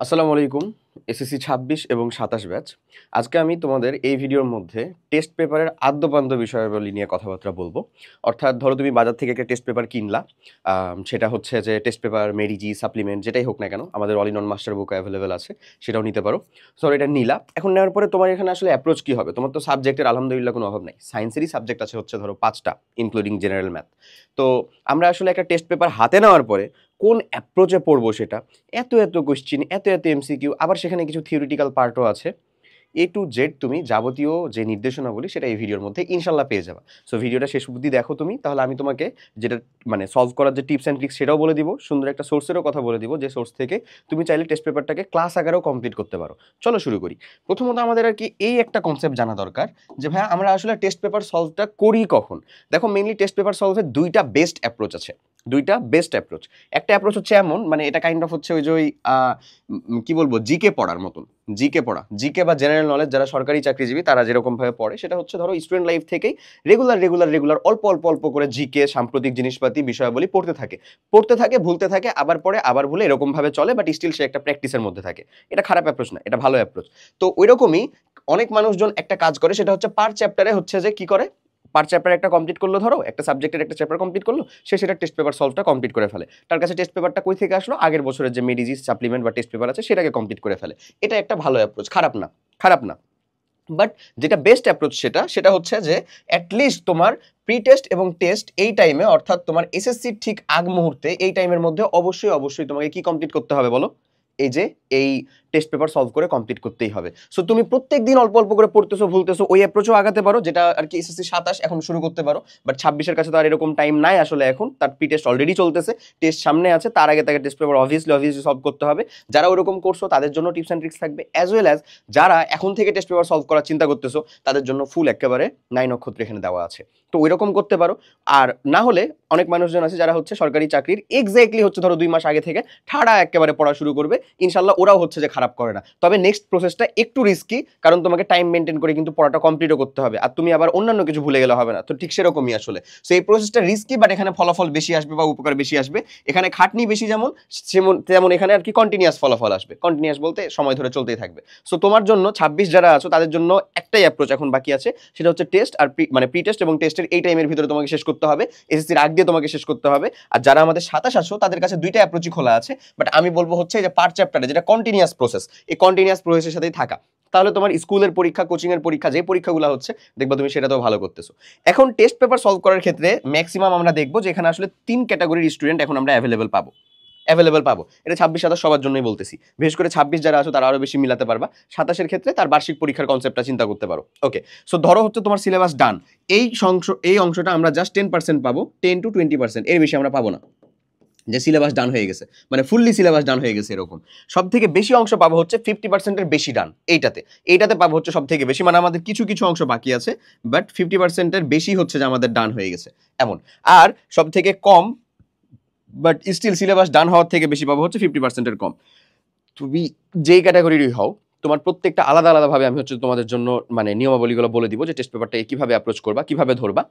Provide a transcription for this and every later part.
আসসালামু আলাইকুম। এসএসসি ২৬ এবং ২৭ ব্যাচ। আজকে আমি তোমাদের এই ভিডিওর মধ্যে টেস্ট পেপারের আদ্যোপান্ত বিষয়াবলী নিয়ে কথাবার্তা বলব। অর্থাৎ ধরো তুমি বাজার থেকে একটা টেস্ট পেপার কিনলা। সেটা হচ্ছে যে টেস্ট পেপার, মেডিজি, সাপ্লিমেন্ট যেটাই হোক না কেন, আমাদের all in one master book available আছে, সেটাও নিতে পারো। সো এটা নিলা। এখন নেওয়ার পরে তোমার এখানে আসলে অ্যাপ্রোচ কী হবে? তোমার তো সাবজেক্টের আলহামদুলিল্লাহ কোনো অভাব নাই। সায়েন্সেরই সাবজেক্ট আছে হচ্ছে ধরো ৫টা, ইনক্লুডিং জেনারেল ম্যাথ। তো আমরা আসলে একটা টেস্ট পেপার হাতে নেওয়ার পরে কোন অ্যাপ্রোচে পড়বো সেটা, এত কোয়েশ্চেন, এত এমসিকিউ, আবার সেখানে কিছু থিওরিটিক্যাল পার্টও আছে। এ টু জেড তুমি যাবতীয় যে নির্দেশনাবলী সেটা এই ভিডিওর মধ্যে ইনশাল্লাহ পেয়ে যাবা। সো ভিডিওটা শেষ অবধি দেখো তুমি, তাহলে আমি তোমাকে যেটা মানে সলভ করার যে টিপস অ্যান্ড ট্রিক্স সেটাও বলে দিব, সুন্দর একটা সোর্সেরও কথা বলে দিব, যে সোর্স থেকে তুমি চাইলে টেস্ট পেপারটাকে ক্লাস আকারেও কমপ্লিট করতে পারো। চলো শুরু করি। প্রথমত আমাদের আর কি এই একটা কনসেপ্ট জানা দরকার যে ভাই আমরা আসলে টেস্ট পেপার সলভটা করি কখন। দেখো মেইনলি টেস্ট পেপার সলভের দুইটা বেস্ট অ্যাপ্রোচ আছে। দুইটা বেস্ট অ্যাপ্রোচ। একটা অ্যাপ্রোচ হচ্ছে এমন, মানে এটা কাইন্ড অফ হচ্ছে ওই যে ওই কি বলবো, জিকে পড়ার মতন। জিকে বা জেনারেল নলেজ যারা সরকারি চাকরিজীবী তারা যেরকমভাবে পড়ে, সেটা হচ্ছে ধরো স্টুডেন্ট লাইফ থেকেই রেগুলার অল্প করে জিকে, সাম্প্রতিক জিনিসপাতি, বিষয়াবলী পড়তে থাকে, ভুলতে থাকে, আবার পড়ে, আবার ভুলে, এরকমভাবে চলে, বাট স্টিল সে একটা প্র্যাকটিসের মধ্যে থাকে। এটা খারাপ অ্যাপ্রোচ না, এটা ভালো অ্যাপ্রোচ। তো ওইরকমই অনেক মানুষজন একটা কাজ করে, সেটা হচ্ছে পার চ্যাপ্টারে হচ্ছে যে কি করে, পার চ্যাপ্টার একটা কমপ্লিট করলো, ধরো একটা সাবজেক্টের একটা চ্যাপ্টার কমপ্লিট করলো, সে সেটা টেস্ট পেপার সলভটা কমপ্লিট করে ফেলে। তার কাছে টেস্ট পেপারটা কই থেকে আসলো, আগের বছরের যে মেডিজিস, সাপ্লিমেন্ট বা টেস্ট পেপার আছে সেটাকে কমপ্লিট করে ফেলে। এটা একটা ভালো অ্যাপ্রোচ, খারাপ না। বাট যেটা বেস্ট অ্যাপ্রোচ সেটা হচ্ছে যে অ্যাটলিস্ট তোমার প্রি টেস্ট এবং টেস্ট এই টাইমে, অর্থাৎ তোমার এসএসসির ঠিক আগ মুহূর্তে এই টাইমের মধ্যে অবশ্যই তোমাকে কি কমপ্লিট করতে হবে বলো? এই টেস্ট পেপার সলভ করে কমপ্লিট করতেই হবে। সো তুমি প্রত্যেকদিন অল্প করে পড়তেছো, ভুলতেছো, ওই অ্যাপ্রোচও আগাতে পারো, যেটা আর কি এসএসসি ২৭ এখন শুরু করতে পারো। বাট ২৬-এর কাছে তো আর এরকম টাইম নাই আসলে, এখন তার প্রি টেস্ট অলরেডি চলতেছে, টেস্ট সামনে আছে, তার আগে তাকে টেস্ট পেপার অবভিয়াসলি সলভ করতে হবে। যারা ওরকম করছো তাদের জন্য টিপস অ্যান্ড ট্রিক্স থাকবে, অ্যাজ ওয়েল অ্যাজ যারা এখন থেকে টেস্ট পেপার সলভ করার চিন্তা করতেছো তাদের জন্য ফুল একেবারে 9 নক্ষত্র এখানে দেওয়া আছে। তো ওইরকম করতে পারো। আর না হলে অনেক মানুষজন আছে যারা হচ্ছে সরকারি চাকরির এক্স্যাক্টলি হচ্ছে ধরো 2 মাস আগে থেকে ঠাড়া একেবারে পড়া শুরু করবে, ইনশাল্লাহ ওরাও হচ্ছে যে খারাপ করে না। তবে নেক্সট প্রসেসটা একটু রিস্কি, কারণ তোমাকে টাইম মেনটেন করে কিন্তু পড়াটা কমপ্লিটও করতে হবে, আর তুমি আবার অন্যান্য কিছু ভুলে গেলে হবে না। তো ঠিক সেরকমই আসলে। সো এই প্রসেসটা রিস্কি, বাট এখানে ফলাফল বেশি আসবে বা উপকার বেশি আসবে। এখানে খাটনি বেশি যেমন, তেমন এখানে আর কি কন্টিনিউয়াস ফলাফল আসবে। কন্টিনিউয়াস বলতে সময় ধরে চলতেই থাকবে। সো তোমার জন্য 26 যারা আছো তাদের জন্য একটাই অ্যাপ্রোচ এখন বাকি আছে, সেটা হচ্ছে টেস্ট আর মানে প্রি টেস্ট এবং টেস্টের এই টাইমের ভিতরে তোমাকে শেষ করতে হবে, এসএসসির আগ দিয়ে তোমাকে শেষ করতে হবে। আর যারা আমাদের 27 আছো তাদের কাছে দুইটা অ্যাপ্রোচই খোলা আছে, বাট আমি বলবো হচ্ছে যে পার চ্যাপ্টারে যেটা কন্টিনিউয়াস প্রসেস, এই কন্টিনিউয়াস প্রসেসের সাথেই থাকা। তাহলে তোমার স্কুলের পরীক্ষা, কোচিং এর পরীক্ষা, যে পরীক্ষাগুলো হচ্ছে দেখবা তুমি সেটাতেও ভালো করতেছো। এখন টেস্ট পেপার সলভ করার ক্ষেত্রে ম্যাক্সিমাম আমরা দেখবো যে এখানে আসলে 3 ক্যাটাগরির স্টুডেন্ট এখন আমরা অ্যাভেলেবেল পাবো। এটা 26-27 সবার জন্যই বলতেছি, বিশেষ করে 26 যারা আছো তারা আরো বেশি মিলাতে পারবা। 27-এর ক্ষেত্রে তার বার্ষিক পরীক্ষার কনসেপ্টটা চিন্তা করতে পারো। ওকে, সো ধরো হচ্ছে তোমার সিলেবাস ডান, এই অংশটা আমরা জাস্ট 10% পাবো, 10 to 20%, এর বেশি আমরা পাবো না। যে সিলেবাস ডান হয়ে গেছে, মানে ফুললি সিলেবাস ডান হয়ে গেছে এরকম। সব থেকে বেশি অংশ পাবো হচ্ছে 50%-এর বেশি ডান, এইটাতে পাবো হচ্ছে সব থেকে বেশি, মানে আমাদের কিছু অংশ বাকি আছে, বাট 50%-এর বেশি হচ্ছে যে আমাদের ডান হয়ে গেছে এমন। আর সব থেকে কম, বাট স্টিল সিলেবাস ডান হওয়ার থেকে বেশি পাবো হচ্ছে 50%-এর কম। তুমি যেই ক্যাটাগরিরই হও, তোমার প্রত্যেকটা আলাদাভাবে আমি হচ্ছে তোমাদের জন্য মানে নিয়মাবলীগুলো বলে দিব, যে টেস্ট পেপারটাকে কিভাবে অ্যাপ্রোচ করবা, কিভাবে ধরবা।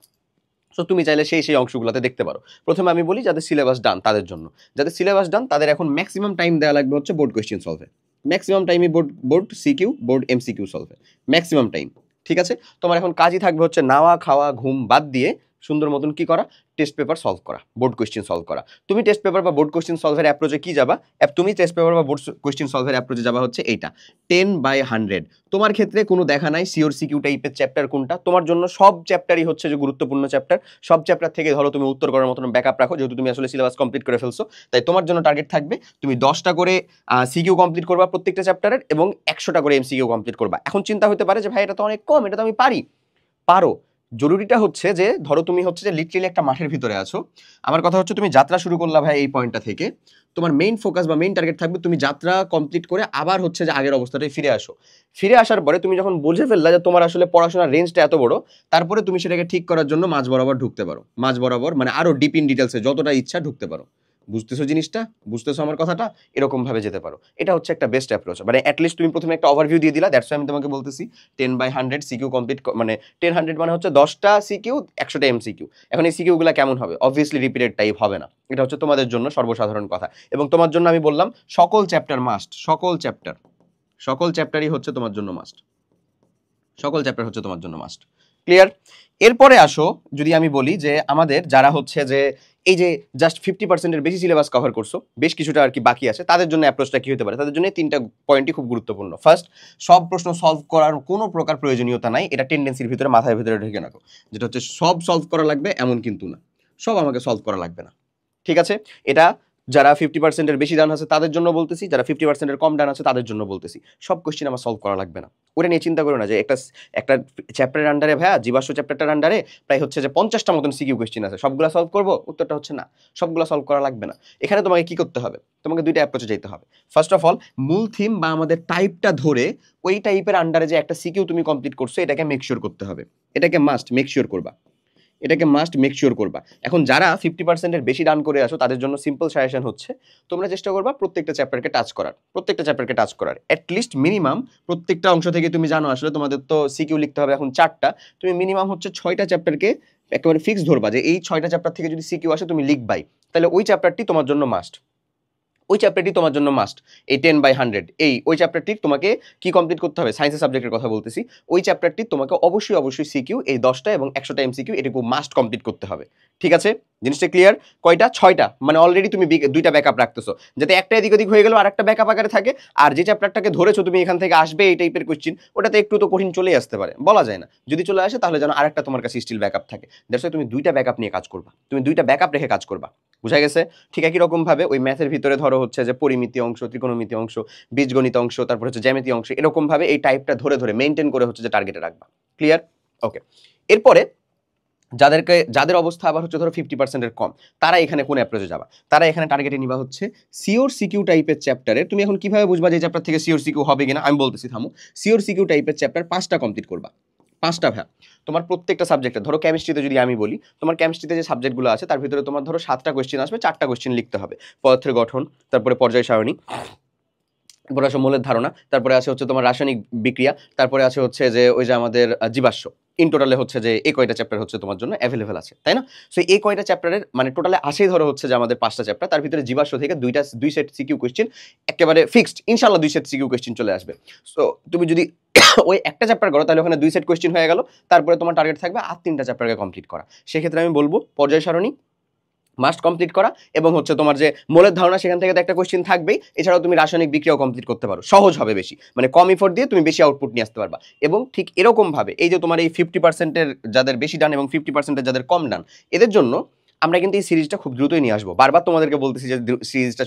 সো তুমি চাইলে সেই অংশগুলোতে দেখতে পারো। প্রথমে আমি বলি যাদের সিলেবাস ডান তাদের জন্য। যাদের সিলেবাস ডান তাদের এখন ম্যাক্সিমাম টাইম দেওয়া লাগবে হচ্ছে বোর্ড কোয়েশ্চেন সলভে। ম্যাক্সিমাম টাইমই বোর্ড সিকিউ, বোর্ড এমসিকিউ সলভে, ম্যাক্সিমাম টাইম। ঠিক আছে, তোমার এখন কাজই থাকবে হচ্ছে নাওয়া খাওয়া ঘুম বাদ দিয়ে সুন্দর মতন কি করা, টেস্ট পেপার সলভ করা, বোর্ড কোয়েশ্চেন সলভ করা। তুমি টেস্ট পেপার বা বোর্ড কোয়েশ্চেন সলভের অ্যাপ্রোচে কি যাবা, তুমি টেস্ট পেপার বা বোর্ড কোয়েশ্চেন সলভের অ্যাপ্রোচে যাবা হচ্ছে এইটা 10/100। তোমার ক্ষেত্রে কোনো দেখা নাই সিওর সিকিউ টাইপের চ্যাপ্টার কোনটা, তোমার জন্য সব চ্যাপ্টারই হচ্ছে যে গুরুত্বপূর্ণ চ্যাপ্টার। সব চ্যাপ্টার থেকে ধরো তুমি উত্তর করার মতন ব্যাকআপ রাখো, যেহেতু তুমি আসলে সিলেবাস কমপ্লিট করে ফেলছো, তাই তোমার জন্য টার্গেট থাকবে তুমি 10টা করে সিকিউ কমপ্লিট করবা প্রত্যেকটা চ্যাপ্টারের, এবং 100টা করে এমসিকিউ কমপ্লিট করবা। এখন চিন্তা হতে পারে যে ভাই এটা তো অনেক কম, এটা তো আমি পারো। জরুরিটা হচ্ছে যে ধরো তুমি হচ্ছে যে লিটারেলি একটা মাঠের ভিতরে আছো। আমার কথা হচ্ছে তুমি যাত্রা শুরু করলা ভাই এই পয়েন্টটা থেকে, তোমার মেইন ফোকাস বা মেইন টার্গেট থাকবে তুমি যাত্রা কমপ্লিট করে আবার হচ্ছে যে আগের অবস্থাটায় ফিরে আসার পরে তুমি যখন বুঝে ফেললা যে তোমার আসলে পড়াশোনার রেঞ্জটা এত বড়, তারপরে তুমি সেটাকে ঠিক করার জন্য মাঝ বরাবর ঢুকতে পারো। মাঝ বরাবর মানে আরো ডিপ ইন ডিটেলসে যতটা ইচ্ছা ঢুকতে পারো। বুঝতেছো জিনিসটা, বুঝতেছো আমার কথাটা, এরকম ভাবে যেতে পারো। এটা হচ্ছে একটা বেস্ট অ্যাপ্রোচ। মানে অ্যাটলিস্ট তুমি প্রথমে একটা ওভারভিউ দিয়ে দিলা, দ্যাটস আমি তোমাকে বলতেছি 10/100 সিকিউ কমপ্লিট, মানে 10/100 মানে হচ্ছে 10টা সিকিউ 100টা এমসিকিউ। এখন এই সিকিউ গুলা কেমন হবে? অবভিয়াসলি রিপিটেড টাইপ হবে না, এটা হচ্ছে তোমাদের জন্য সর্বসাধারণ কথা। এবং তোমার জন্য আমি বললাম সকল চ্যাপ্টার মাস্ট, সকল চ্যাপ্টারই হচ্ছে তোমার জন্য মাস্ট, সকল চ্যাপ্টার হচ্ছে তোমার জন্য মাস্ট। ক্লিয়ার? এরপরে আসো, যদি আমি বলি যে আমাদের যারা হচ্ছে যে এই যে জাস্ট 50%-এর বেশি সিলেবাস কভার করছো, বেশ কিছুটা আর কি বাকি আছে, তাদের জন্য অ্যাপ্রোচটা কি হতে পারে? তাদের জন্য 3টা পয়েন্টই খুব গুরুত্বপূর্ণ। ফার্স্ট, সব প্রশ্ন সলভ করার কোনো প্রকার প্রয়োজনীয়তা নাই, এটা টেন্ডেন্সির ভিতরে, মাথার ভিতরে ঢুকে রাখো। যেটা হচ্ছে সব সলভ করা লাগবে এমন কিন্তু না, সব আমাকে সলভ করা লাগবে না। ঠিক আছে? এটা যারা 50%-এর বেশি ডান আছে তাদের জন্য বলতেছি, যারা 50%-এর কম ডান আছে তাদের জন্য বলতেছি। সব কোশ্চেন আমার সলভ করা লাগবে না। ওটা নিয়ে চিন্তা করো না যে একটা চ্যাপ্টারের আন্ডারে ভাইয়া, জীবাশ্ম চ্যাপ্টারটার আন্ডারে প্রায় হচ্ছে যে 50টা মতন সিকিউ কোশ্চেন আছে, সবগুলো সলভ করবো? উত্তরটা হচ্ছে না, সবগুলো সলভ করা লাগবে না। এখানে তোমাকে কি করতে হবে? তোমাকে 2টা অ্যাপ্রোচে যেতে হবে। ফার্স্ট অফ অল, মূল থিম বা আমাদের টাইপটা ধরে ওই টাইপের আন্ডারে যে একটা সিকিউ তুমি কমপ্লিট করছো, এটাকে মেক শিওর করতে হবে। এটাকে মাস্ট মেক শিওর করবা, এটাকে মাস্ট মেক শিওর করবা। এখন যারা 50%-এর বেশি ডান করে আসো তাদের জন্য সিম্পল সাজেশন হচ্ছে তোমরা চেষ্টা করবা প্রত্যেকটা চ্যাপ্টারকে টাচ করার, অ্যাটলিস্ট মিনিমাম প্রত্যেকটা অংশ থেকে। তুমি জানো আসলে তোমাদের তো সিকিউ লিখতে হবে এখন 4টা, তুমি মিনিমাম হচ্ছে 6টা চ্যাপ্টারকে একেবারে ফিক্স ধরবা যে এই 6টা চ্যাপ্টার থেকে যদি সিকিউ আসে তুমি লিখবাই, তাহলে ওই চ্যাপ্টারটি তোমার জন্য মাস্ট, ওই চ্যাপ্টারটি তোমার জন্য মাস্ট। এই 10/100 ওই চ্যাপ্টারটি তোমাকে কি কমপ্লিট করতে হবে? সায়েন্সের সাবজেক্টের কথা বলতেছি। ওই চ্যাপ্টারটি তোমাকে অবশ্যই সিকিউ এই 10টা এবং 100টা এমসিকিউ এটুকু মাস্ট কমপ্লিট করতে হবে। ঠিক আছে? জিনিসটা ক্লিয়ার? কয়টা? 6টা। মানে অলরেডি তুমি 2টা ব্যাকআপ রাখতেছো, যাতে একটা এদিক ওদিক হয়ে গেল আর একটা ব্যাকআপ আকারে থাকে। আর যে চ্যাপ্টারটাকে ধরেছো তুমি এখান থেকে আসবে এই টাইপের কোশ্চেন, ওটাতে একটু তো কঠিন চলে আসতে পারে, বলা যায় না। যদি চলে আসে তাহলে যেন আরেকটা তোমার কাছে স্টিল ব্যাকআপ থাকে। দ্যাটস ওয়াই তুমি 2টা ব্যাকআপ নিয়ে কাজ করবা, তুমি 2টা ব্যাকআপ রেখে কাজ করবা। বুঝা গেছে? ঠিক একই রকম ভাবে ওই ম্যাথের ভিতরে ধরো হচ্ছে যে পরিমিতি অংশ, ত্রিকোণমিতি অংশ, বীজগণিত অংশ, তারপর হচ্ছে জ্যামিতি অংশ, এরকম ভাবে এই টাইপটা ধরে ধরে মেইনটেইন করে হচ্ছে যে টার্গেটে রাখবা। ক্লিয়ার? ওকে। এরপরে যাদের অবস্থা আবার হচ্ছে ধরো 50%-এর কম, তারা এখানে কোন অ্যাপ্রোচে যাবা? তারা এখানে টার্গেটে নিবা হচ্ছে সিওর সিকিউ টাইপের চ্যাপ্টারে। তুমি এখন কিভাবে বুঝবা যে চ্যাপ্টার থেকে সিওর সিকিউ হবে কিনা? আমি বলতেছি, থামো। সিওর সিকিউ টাইপের চ্যাপ্টার 5টা কমপ্লিট করবা, 5টা ভ্যা। তোমার প্রত্যেকটা সাবজেক্টে, ধরো কেমিস্ট্রিতে যদি আমি বলি, তোমার কেমিস্ট্রিতে যে সাবজেক্টগুলো আছে তার ভিতরে তোমার ধরো 7টা কোশ্চেন আসবে, 4টা কোশ্চেন লিখতে হবে। পদার্থের গঠন, তারপরে পর্যায় সারণী, তারপরে আসে মৌলের ধারণা, তারপরে আছে হচ্ছে তোমার রাসায়নিক বিক্রিয়া, তারপরে আছে হচ্ছে যে ওই যে আমাদের জীবাশ্ম। ইন টোটালে হচ্ছে যে এই কয়টা চ্যাপ্টার হচ্ছে তোমার জন্য অ্যাভেলেবেল আছে, তাই না? সো এই কয়টা চ্যাপ্টারের মানে টোটালে আসেই ধরো হচ্ছে যে আমাদের 5টা চ্যাপ্টার, তার ভিতরে জীবাশ্ম থেকে 2 সেট সিকিউ কোশ্চেন একেবারে ফিক্সড, ইনশাল্লাহ 2 সেট সিকিউ কোশ্চেন চলে আসবে। সো তুমি যদি ওই একটা চ্যাপ্টার করো তাহলে ওখানে 2 সেট কোশ্চেন হয়ে গেল। তারপরে তোমার টার্গেট থাকবে আর 3টা চ্যাপ্টারকে কমপ্লিট করা। সেক্ষেত্রে আমি বলবো পর্যায় সারণী মাস্ট কমপ্লিট করা, এবং হচ্ছে তোমার যে মৌলের ধারণা সেখান থেকে তো একটা কোশ্চেন থাকবেই। এছাড়াও তুমি রাসায়নিক বিক্রিয়াও কমপ্লিট করতে পারো, সহজ হবে বেশি, মানে কম এফোর্ট দিয়ে তুমি বেশি আউটপুট নিয়ে আসতে পারবা। এবং ঠিক এরকম ভাবে এই যে তোমার এই 50%-এর যাদের বেশি ডান এবং 50%-এর যাদের কম ডান, এদের জন্য আমরা কিন্তু এই সিরিজটা খুব দ্রুতই নিয়ে আসবো। বারবার তোমাদেরকে বলতেছি যে সিরিজটা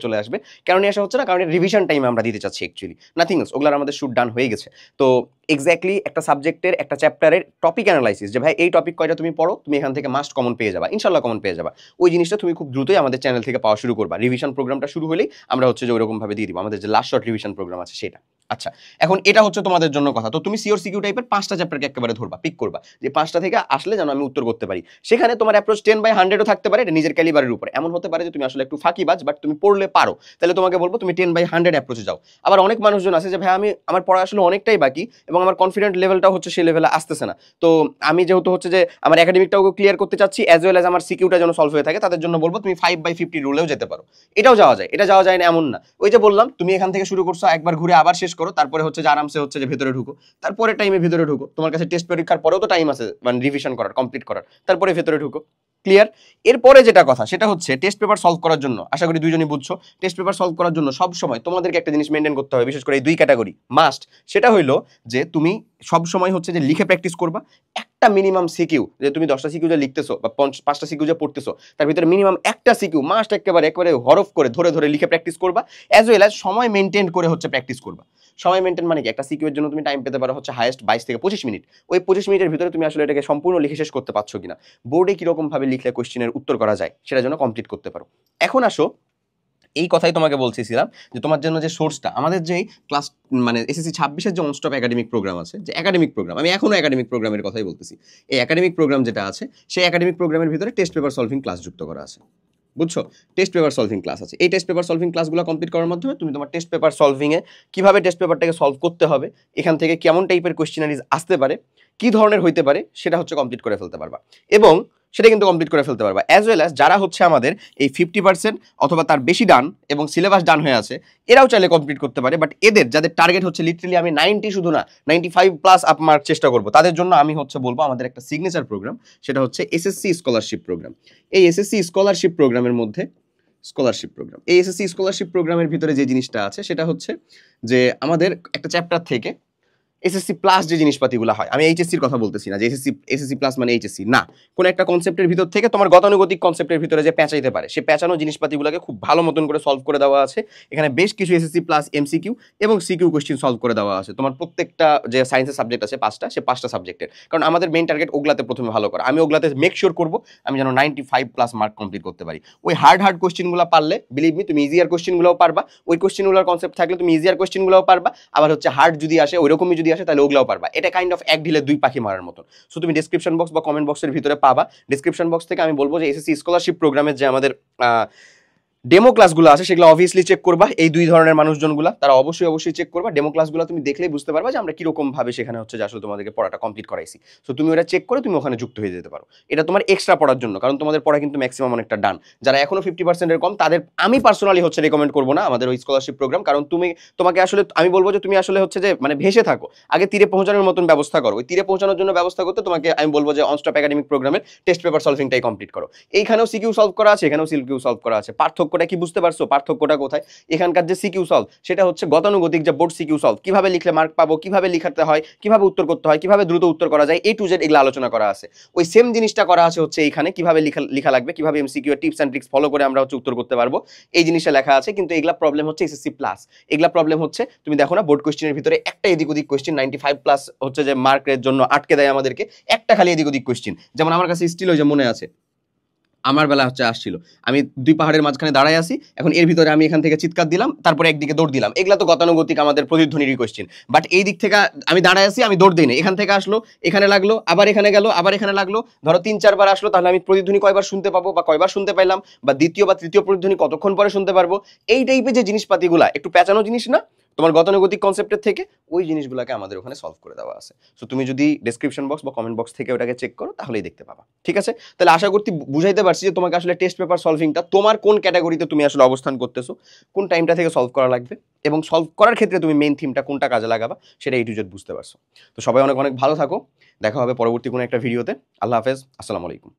চলে আসবে। কেন নিয়ে আসা হচ্ছে না? কারণ রিভিশন টাইমে আমরা দিতে চাচ্ছি অ্যাকচুয়ালি, নাথিং এলস। ওগুলো আমাদের শুট ডান হয়ে গেছে। তো এক্স্যাক্টলি একটা সাবজেক্টের একটা চ্যাপ্টারের টপিক অ্যানালাইসিস, যে ভাই এই টপিক কয়টা তুমি পড়ো, তুমি এখান থেকে মাস্ট কমন পেয়ে যাবা, ইনশাল্লাহ কমন পেয়ে যাবা। ওই জিনিসটা তুমি খুব দ্রুতই আমাদের চ্যানেল থেকে পাওয়া শুরু করবা। রিভিশন প্রোগ্রামটা শুরু হলেই আমরা হচ্ছে যে ওইরকম ভাবে দিয়ে দিব আমাদের যে লাস্ট শর্ট রিভিশন প্রোগ্রাম আছে সেটা। আচ্ছা, এখন এটা হচ্ছে তোমাদের জন্য কথা। তো তুমি সিওর সিকিউ টাইপের 5টা চ্যাপ্টারকে একেবারে ধরবা, পিক করবা, যে 5টা থেকে আসলে যেন আমি উত্তর করতে পারি। সেখানে তোমার অ্যাপ্রোচ 10/100ও থাকতে পারে, এটা নিজের ক্যালিবারের উপর। এমন হতে পারে যে তুমি আসলে একটু ফাঁকিবাজ, বাট তুমি পড়লে পারো, তাহলে তোমাকে বলবো তুমি 10/100 অ্যাপ্রোচে যাও। আবার অনেক মানুষজন আছে যে ভাই আমার পড়া আসলে অনেকটাই বাকি এবং আমার কনফিডেন্ট লেভেলটা হচ্ছে সেই লেভেলে আসতেছে না, তো আমি যেহেতু হচ্ছে যে আমার একাডেমিকটাও ক্লিয়ার করতে চাচ্ছি অ্যাজ ওয়েল অ্যাজ আমার সিকিউটা যেন সলভ হয়ে থাকে, তাদের জন্য বলবো তুমি 5/50 রুলেও যেতে পারো। এটাও যাওয়া যায়, এটা যাওয়া যায় না এমন না। ওই যে বললাম, তুমি এখান থেকে শুরু করছো, একবার ঘুরে আবার শেষ করো, তারপরে হচ্ছে যে আরামসে হচ্ছে যে ভেতরে ঢুকো, তারপরে টাইমে ভেতরে ঢুকো। তোমার কাছে টেস্ট পরীক্ষার পরেও তো টাইম আছে, মানে রিভিশন করার, কমপ্লিট করার, তারপরে ভেতরে ঢুকো। ক্লিয়ার? এরপরে যেটা কথা সেটা হচ্ছে টেস্ট পেপার সলভ করার জন্য, আশা করি দুইজনই বুঝছো, টেস্ট পেপার সলভ করার জন্য সব সময় তোমাদেরকে একটা জিনিস মেনটেন করতে হবে, বিশেষ করে এই 2 ক্যাটাগরি মাস্ট। সেটা হইলো যে তুমি সব সময় হচ্ছে যে লিখে প্র্যাকটিস করবা। একটা মিনিমাম সিকিউ, যে তুমি 10টা সিকিউ যে লিখতেছো বা 5টা সিকিউ যে পড়তেছো, তার ভিতরে মিনিমাম একটা সিকিউ মাস্ট একেবারে হরফ করে ধরে ধরে লিখে প্র্যাকটিস করবা, অ্যাজ ওয়েল অ্যাজ সময় মেনটেন করে হচ্ছে প্র্যাকটিস করবা। সময় মেনটেন মানে কি? একটা সিকিউ এর জন্য তুমি টাইম পেতে পারো হচ্ছে হাইয়েস্ট 22 থেকে 25 মিনিট। ওই 25 মিনিটের ভিতরে তুমি আসলে এটাকে সম্পূর্ণ লিখে শেষ করতে পারছো কিনা, বোর্ডে কিরকম ভাবে লিখলে কোশ্চেনের উত্তর করা যায় সেটা যেন কমপ্লিট করতে পারো। এখন আসো, এই কথাই তোমাকে বলছিলাম যে তোমার জন্য যে সোর্সটা, আমাদের যে ক্লাস মানে এসএসসি 26-এর যে অনস্টপ একাডেমিক প্রোগ্রাম আছে, যে একাডেমিক প্রোগ্রাম, আমি এখনো একাডেমিক প্রোগ্রামের কথাই বলতেছি। এই একাডেমিক প্রোগ্রাম যেটা আছে, সেই একাডেমিক প্রোগ্রামের ভিতরে টেস্ট পেপার সলভিং ক্লাস যুক্ত করা আছে। বুঝছো? টেস্ট পেপার সলভিং ক্লাস আছে। এই টেস্ট পেপার সলভিং ক্লাসগুলো কমপ্লিট করার মাধ্যমে তুমি তোমার টেস্ট পেপার সলভিংয়ে কিভাবে টেস্ট পেপারটাকে সলভ করতে হবে, এখান থেকে কেমন টাইপের কোয়েশ্চেনারিজ আসতে পারে, কি ধরনের হইতে পারে, সেটা হচ্ছে কমপ্লিট করে ফেলতে পারবা। এবং সেটা কিন্তু কমপ্লিট করে ফেলতে পারবা অ্যাজ ওয়েল অ্যাজ যারা হচ্ছে আমাদের এই 50% অথবা তার বেশি ডান এবং সিলেবাস ডান হয়ে আছে, এরাও চাইলে কমপ্লিট করতে পারে। বাট এদের যাদের টার্গেট হচ্ছে লিটারালি আমি 90 শুধু না 95+ আপ মার্ক চেষ্টা করবো, তাদের জন্য আমি হচ্ছে বলবো আমাদের একটা সিগনেচার প্রোগ্রাম, সেটা হচ্ছে এসএসসি স্কলারশিপ প্রোগ্রাম। এই এসএসসি স্কলারশিপ প্রোগ্রামের মধ্যে এই এসএসসি স্কলারশিপ প্রোগ্রামের ভিতরে যে জিনিসটা আছে সেটা হচ্ছে যে আমাদের একটা চ্যাপ্টার থেকে এসএসসি প্লাস যে জিনিসপাতিগুলো হয়, আমি এইচএসসির কথা বলতেছি না যে এসএসসি প্লাস মানে এইচএসসি না, কোন একটা কনসেপ্টের ভিতর থেকে তোমার গতানুগতিক কনসেপ্টের ভিতরে যে পেঁচাইতে পারে, সে পেঁচানো জিনিসপাতিগুলোকে খুব ভালো মতন করে সলভ করে দেওয়া আছে। এখানে বেশ কিছু এসএসসি প্লাস এমসিকিউ এবং সিকিউ কোশ্চেন সলভ করে দেওয়া আছে তোমার প্রত্যেকটা যে সায়েন্সের সাবজেক্ট আছে 5টা, সে 5টা সাবজেক্টের। কারণ আমাদের মেইন টার্গেট ওগুলাতে প্রথমে ভালো করা, আমি ওগুলাতে মেক শিওর করবো আমি যেন 95+ মার্ক কমপ্লিট করতে পারি। ওই হার্ড কোশ্চেনগুলো পারলে বিলিভ মি তুমি ইজিয়ার কোশ্চেনগুলোও পারবা, ওই কোশ্চেনগুলোর কনসেপ্ট থাকলে তুমি ইজিয়ার কোশ্চেনগুলোও পারবা, আবার হচ্ছে হার্ড যদি আসে ওইরকমই যদি আসে তাহলে ওগুলোও পারবা। এটা কাইন্ড অফ এক ঢিলে দুই পাখি মারার মতন। সো তুমি ডেসক্রিপশন বক্স বা কমেন্ট বক্সের ভিতরে পাবা, ডেসক্রিপশন বক্স থেকে আমি বলবো যে এসএসসি স্কলারশিপ প্রোগ্রামের যে আমাদের ডেমো ক্লাসগুলো আছে সেগুলো অবভিয়াসলি চেক করবা। এই দুই ধরনের মানুষজনগুলো তারা অবশ্যই চেক করবা। ডেমো ক্লাসগুলো তুমি দেখলেই বুঝতে পারবা যে আমরা কিরকম ভাবে সেখানে হচ্ছে যে আসলে তোমাদেরকে পড়াটা কমপ্লিট করাইছি। সো তুমি ওটা চেক করে তুমি ওখানে যুক্ত হয়ে যেতে পারো। এটা তোমার এক্সট্রা পড়ার জন্য, কারণ তোমাদের পড়া কিন্তু ম্যাক্সিমাম অনেকটা ডান। যারা এখনো 50%-এর কম তাদের আমি পার্সোনালি হচ্ছে রেকমেন্ড করবো না আমাদের ওই স্কলারশিপ প্রোগ্রাম, কারণ তোমাকে আসলে আমি বলবো যে তুমি আসলে হচ্ছে যে মানে ভেসে থাকো, আগে তীরে পৌঁছানোর মতন ব্যবস্থা করো। ওই তীরে পৌঁছানোর জন্য ব্যবস্থা করতে তোমাকে আমি বলবো যে অনস্টপ একাডেমিক প্রোগ্রামের টেস্ট পেপার সলভিংটাই কমপ্লিট করো। এইখানেও সিকিউ সলভ করা আছে, এখানেও সিকিউ সলভ করা আছে। পার্থক্যটা কি বুঝতে পারছো? পার্থক্যটা কোথায়? এখানকার যে সিকিউ সলভ সেটা হচ্ছে গতানুগতিক যে বোর্ড সিকিউ সলভ, কিভাবে লিখলে মার্ক পাবো, কিভাবে লিখাতে হয়, কিভাবে উত্তর করতে হয়, কিভাবে দ্রুত উত্তর করা যায়, A to Z এগুলো আলোচনা করা আছে। ওই সেম জিনিসটা করা আছে হচ্ছে এইখানে, কিভাবে লেখা লাগবে, কিভাবে MCQ tips and tricks follow করে আমরা হচ্ছে উত্তর করতে পারবো, এই জিনিসটা লেখা আছে। কিন্তু এগুলা প্রবলেম হচ্ছে এসএসসি প্লাস, এগুলা প্রবলেম হচ্ছে তুমি দেখো না বোর্ড কোশ্চেনের ভিতরে একটা এদিক ওদিক কোশ্চেন 95+ হচ্ছে যে মার্কের জন্য আটকে দেয় আমাদেরকে, একটা খালি এদিক ওদিক কোশ্চেন। যেমন আমার কাছে স্টিল ওই যে মনে আছে আমার বেলা হচ্ছে আসছিল, আমি দুই পাহাড়ের মাঝখানে দাঁড়ায় আছি, এখন এর ভিতরে আমি এখান থেকে চিৎকার দিলাম, তারপরে একদিকে দৌড় দিলাম, এগুলা তো গতানুগতিক আমাদের প্রতিধ্বনির কোশ্চেন। বাট এই দিক থেকে আমি দাঁড়ায় আছি, আমি দৌড় দিই না, এখান থেকে আসলো, এখানে লাগলো, আবার এখানে গেল, আবার এখানে লাগলো, ধরো 3-4 বার আসলো, তাহলে আমি প্রতিধ্বনি কয়বার শুনতে পাবো বা কয়বার শুনতে পাইলাম, বা দ্বিতীয় বা তৃতীয় প্রতিধ্বনি কতক্ষণ পরে শুনতে পারবো। এই টাইপের যে জিনিসপাতিগুলা একটু পেঁচানো জিনিস না তোমার গতানুগতিক কনসেপ্টের থেকে, ওই জিনিসগুলোকে আমাদের ওখানে সলভ করে দেওয়া আছে। সো তুমি যদি ডেসক্রিপশন বক্স বা কমেন্ট বক্স থেকে ওটাকে চেক করো তাহলেই দেখতে পাবা। ঠিক আছে? তাহলে আশা করতে বুঝাইতে পারছি যে তোমাকে আসলে টেস্ট পেপার সলভিংটা তোমার কোন ক্যাটাগরিতে তুমি আসলে অবস্থান করতেছো, কোন টাইমটা থেকে সলভ করা লাগবে, এবং সলভ করার ক্ষেত্রে তুমি মেইন থিমটা কোনটা কাজে লাগাবা সেটা A to Z বুঝতে পারছো। তো সবাই অনেক অনেক ভালো থাকো, দেখা হবে পরবর্তী কোনো একটা ভিডিওতে। আল্লাহ হাফেজ, আসসালামু আলাইকুম।